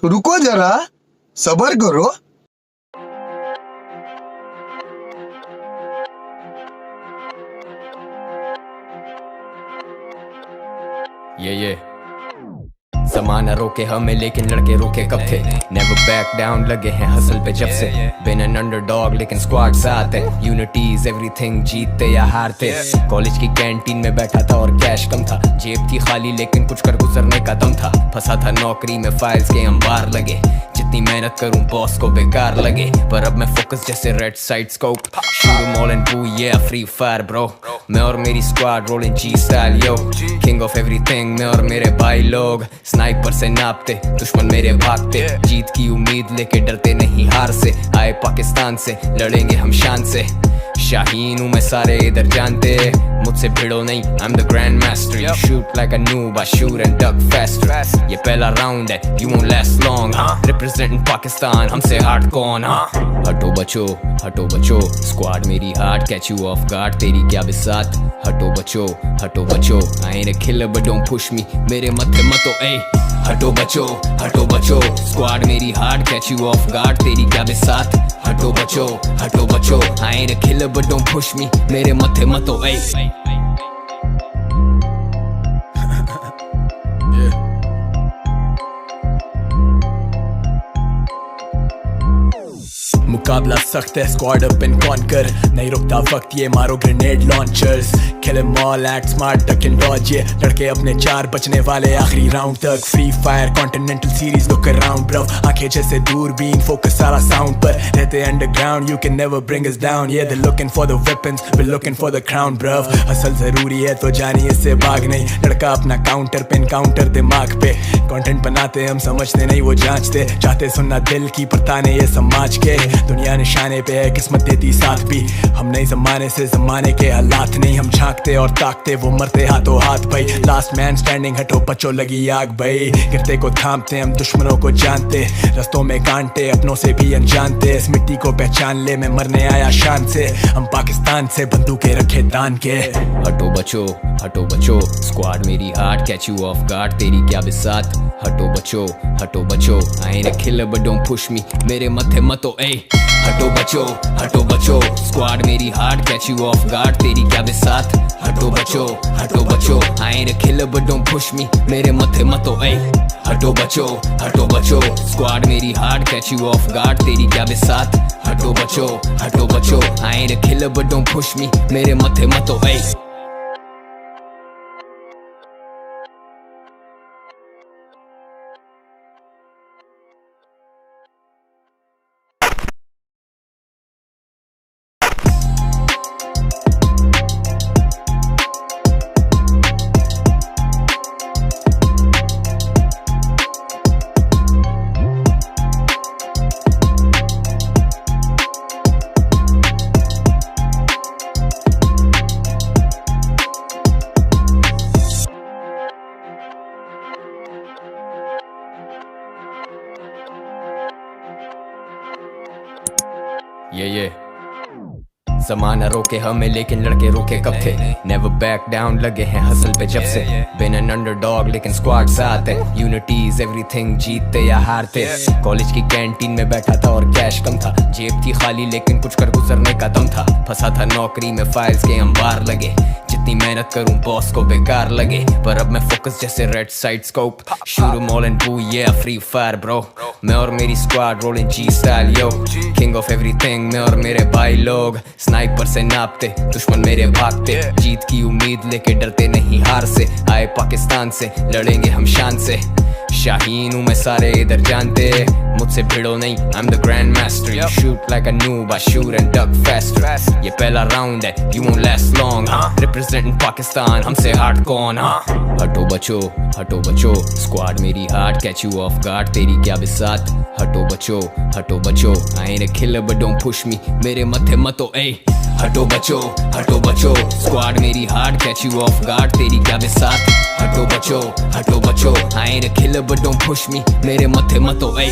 रुको जरा, सबर करो। ये ज़माना रोके हमें लेकिन लड़के रुके कब थे। नेवर बैक डाउन लगे हैं हसल पे जब से। बिन एन अंडरडॉग लेकिन स्क्वाड साथ है। यूनिटीज एवरीथिंग, जीतते या हारते। कॉलेज की कैंटीन में बैठा था और कैश कम था। जेब थी खाली लेकिन कुछ कर गुजरने का दम था। फंसा था नौकरी में, फाइल्स के अंबार लगे। जितनी मेहनत करूं बॉस को बेकार लगे। पर अब मैं फोकस जैसे red side scope. Shoot all and booyah Free Fire bro. मैं और मेरी squad rolling G style yo. King of everything मैं और मेरे भाई लोग। स्नाइपर से नापते दुश्मन मेरे भागते। जीत की उम्मीद लेके डरते नहीं हार से। आए पाकिस्तान से लड़ेंगे हम शान से। शाहीन हूँ मैं सारे इधर जानते। मुझसे भिड़ो नहीं, I'm the grand master. You shoot like a noob, I shoot and duck faster. ये पहला राउंड है, you won't last long. Representing Pakistan, हमसे हार्ड कौन? हटो बचो, स्क्वाड मेरी hard, catch you off guard, तेरी क्या बिसात? हटो बचो, I ain't a killer but don't push me, मेरे मथे मतो ऐ। हटो बचो, स्क्वाड मेरी hard, catch you off guard, तेरी क्या बिसात? हटो बचो, I ain't a killer but don't push me, मेरे मथे मतो ऐ। मुकाबला सख्त है, स्क्वाड अप एंड कॉन्कर। नहीं रुकता वक्त, ये मारो grenade launchers. Kill em all, act smart, duck and dodge. ये लड़के अपने 4 बचने वाले आखिरी राउंड तक। Free Fire Continental Series, look around bro. आंखें जैसे दूरबीन, फोकस सारा साउंड पर। रहते underground, you can never bring us down. ये they looking for the weapons, we looking for the crown bro. असल जरूरी है तो जानिए इससे भाग नहीं। लड़का अपना काउंटर पे एनकाउंटर दिमाग पे। कंटेंट बनाते हम समझते नहीं, वो जांचते। चाहते सुनना दिल की पर ताने ये समाज के। दुनिया निशाने पे है, किस्मत देती साथ भी। हम नहीं जमाने से, जमाने के हालात नहीं। हम झांकते और ताकते, वो मरते हाथों हाथ भाई। लास्ट मैन स्टैंडिंग, हटो बचो लगी आग भाई। गिरते को थामते हम, दुश्मनों को जानते। रस्तों में कांटे, अपनों से भी अनजानते। इस मिट्टी को पहचान ले, मैं मरने आया शान से। हम पाकिस्तान से बंदूकें रखे तान के। हटो बचो, स्क्वाड मेरी hard, catch you of guard, तेरी क्या बिसात? हटो बचो, I ain't a killer but don't push me, मेरे मथे मतो ऐ। हटो बचो, स्क्वाड मेरी hard, catch you of guard, तेरी क्या बिसात? हटो बचो, I ain't a killer but don't push me, मेरे मथे मतो ऐ। हटो बचो, स्क्वाड मेरी hard, catch you of guard, तेरी क्या बिसात? हटो बचो, I ain't a killer but don't push me, मेरे मथे मतो ऐ। ये ज़माना रोके हमें लेकिन लड़के रुके कब थे। नेवर बैक डाउन लगे हैं हसल पे जब से। बिन एन अंडरडॉग लेकिन स्क्वाड साथ है। यूनिटीज एवरीथिंग, जीतते या हारते। कॉलेज की कैंटीन में बैठा था और कैश कम था। जेब थी खाली लेकिन कुछ कर गुजरने का दम था। फंसा था नौकरी में, फाइल्स के अंबार लगे। जितनी मेहनत करूं बॉस को बेकार लगे। पर अब मैं फोकस जैसे red side scope. Shoot all and booyah Free Fire bro. मैं और मेरी squad rolling G style yo. King of everything मैं और मेरे भाई लोग। स्नाइपर से नापते दुश्मन मेरे भागते। जीत की उम्मीद लेके डरते नहीं हार से। आए पाकिस्तान से लड़ेंगे हम शान से। शाहीन हूँ मैं सारे इधर जानते। मुझसे भिड़ो नहीं, I'm the grand master. You shoot like a noob, I shoot and duck faster. ये पहला राउंड है, you won't last long. Representing Pakistan, हमसे हार्ड कौन? हटो बचो, स्क्वाड मेरी hard, catch you off guard, तेरी क्या बिसात? हटो बचो, I ain't a killer but don't push me, मेरे मथे मतो ऐ। हटो बचो, स्क्वाड मेरी hard, catch you off guard, तेरी क्या बिसात? हटो बचो, I ain't a killer but don't push me, मेरे मथे मतो ऐ।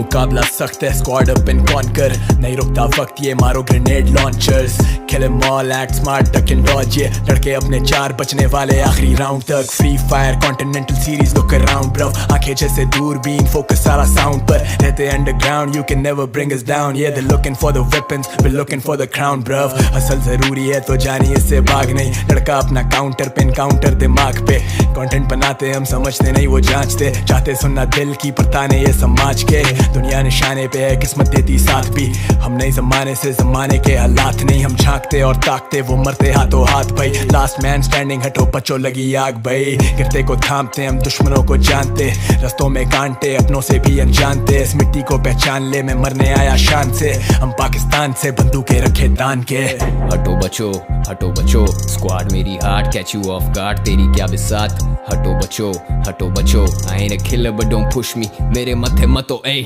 मुकाबला सख्त है, स्क्वाड अप एंड कॉन्कर, नहीं रुकता वक्त ये मारो grenade launchers, kill em all, act smart, duck and dodge, ये लड़के अपने 4 बचने वाले आखिरी राउंड तक। Free Fire Continental Series, look around bro, आंखें जैसे दूरबीन, फोकस सारा साउंड पर, रहते underground, you can never bring us down, yeah they're looking for the weapons, we're looking for the crown bruv, hustle जरूरी है तो जानिए इससे भाग नहीं, लड़का अपना काउंटर पे काउंटर दिमाग पे, कंटेंट बनाते हम समझते नहीं वो जांचते, चाहते सुनना दिल की पर ताने ये समाज के, दुनिया निशाने पे है किस्मत देती साथ भी, हम नहीं जमाने से जमाने के हालात नहीं, हम झांकते और ताकते वो मरते हाथों हाथ भाई, लास्ट मैन स्टैंडिंग, हटो बचो लगी आग भाई, गिरते को थामते हम दुश्मनों को जानते, रस्तों में कांटे अपनों से भी अनजानते, इस मिट्टी को पहचान ले, मैं मरने आया शान से, हम पाकिस्तान से बंदूकें रखे तान के। हटो बचो, स्क्वाड मेरी heart, catch you of guard, तेरी क्या बिसात, हटो बचो, I am a killer but don't push me, मेरे मथे मतो ए,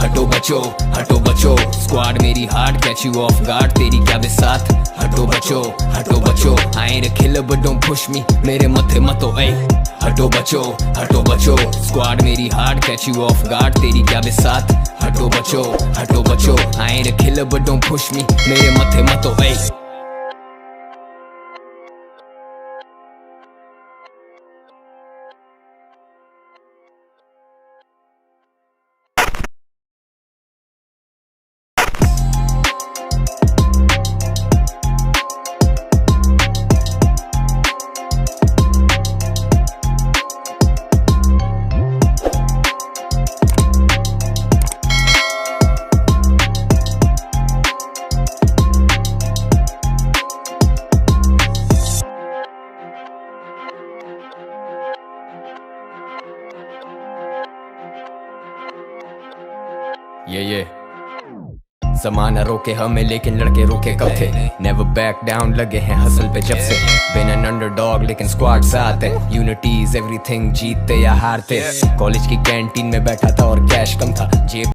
हटो बचो, स्क्वाड मेरी heart, catch you of guard, तेरी क्या बिसात, हटो बचो, I am a killer but don't push me, मेरे मथे मतो ए, हटो बचो, स्क्वाड मेरी heart, catch you of guard, तेरी क्या बिसात, हटो बचो, I am a killer but don't push me, मेरे मथे मतो ए। ये ज़माना रोके हमें लेकिन लड़के रोके कब थे, नेवर बैक डाउन, लगे हैं हसल पे जब से, बिन एन अंडरडॉग लेकिन स्क्वाड साथ है, यूनिटी इज एवरीथिंग, जीतते या हारते, कॉलेज की कैंटीन में बैठा था और कैश कम था, जेब